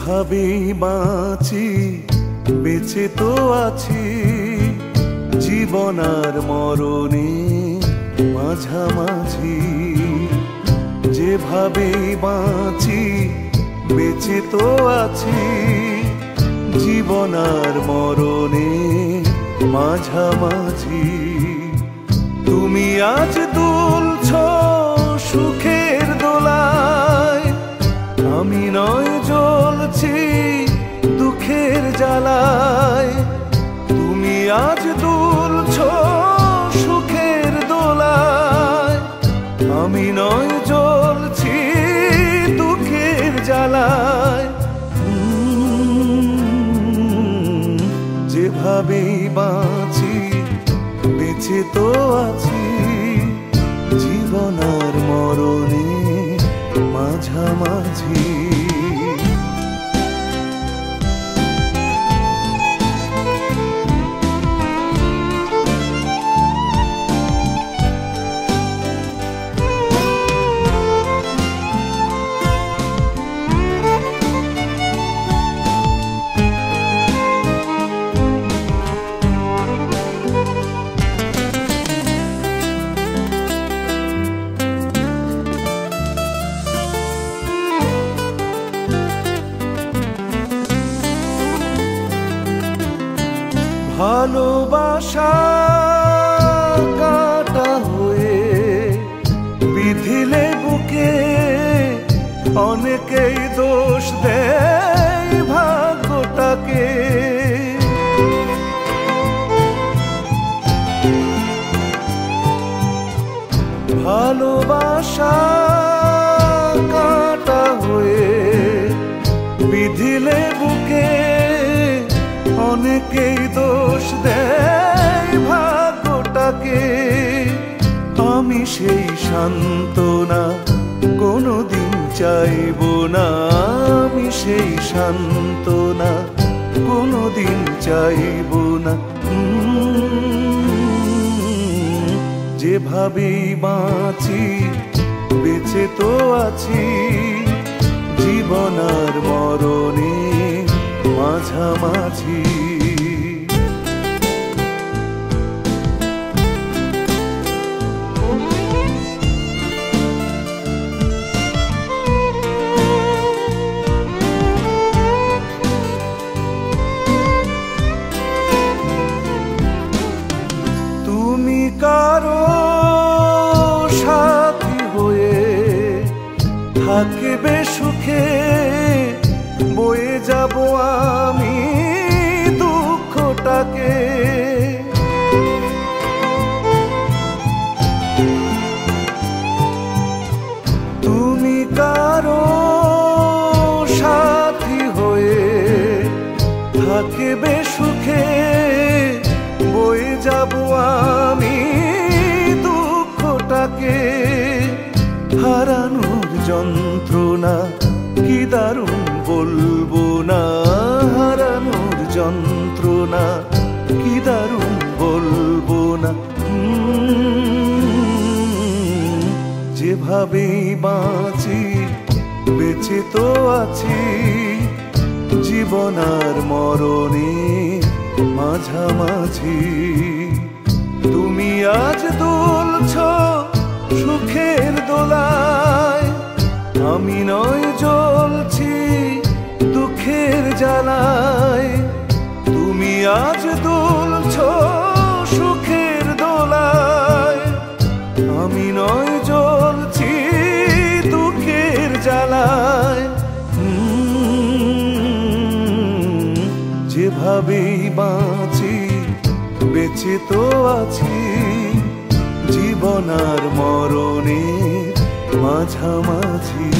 যেভাবেই বাঁচি বেঁচে তো আছি জীবন আর মরণে মাঝামাঝি। যেভাবেই বাঁচি বেঁচে তো আছি জীবন আর মরণে মাঝামাঝি। তুমি আজ দুলছ সুখের দোলায়, আমি নয় জ্বলছি দুঃখের জ্বালায়। তুমি আজ দুলছ সুখের দোলায়, আমি নয় জ্বলছি দুঃখের জ্বালায়। যেভাবেই বাঁচি বেঁচে তো আছি জীবন আর মরণে মাঝামাঝি। ভালোবাসা কাটা হয়ে বিধিলে বুকে, অনেকেই দোষ দেয় ভাগ্যটাকে। ভালোবাসা কাটা হয়ে বিধিলে বুকে, অনেকেই দোষ দেয় ভাগ্যটাকে। আমি সেই সান্ত্বনা কোনোদিন চাইব না, আমি সেই সান্ত্বনা কোনোদিন চাইব না। যেভাবেই বাঁচি বেঁচে তো আছি জীবন আর মরণে মাঝামাঝি। তুমি কারো সাথী হয়ে থাকবে সুখে, বয়ে যাব আমি দুঃখটাকে। তুমি কারো সাথী হয়ে থাকবে সুখে, বয়ে যাব আমি দুঃখটাকে। হারানোর যন্ত্রণা কি দারুণ বলবো না, হারানোর যন্ত্রণা কি দারুণ বলবো না। যেভাবেই বাঁচি বেঁচে তো আছি জীবন আর মরণে মাঝামাঝি। তুমি আজ দুলছ সুখের দোলায়, আমি নয় জ্বলছি দুঃখের জ্বালায়। তুমি আজ দুলছ সুখের দোলায়, আমি নয় জ্বলছি দুঃখের জ্বালায়। যেভাবেই বাঁচি বেঁচে তো আছি জীবন আর মরণে মাঝামাঝি।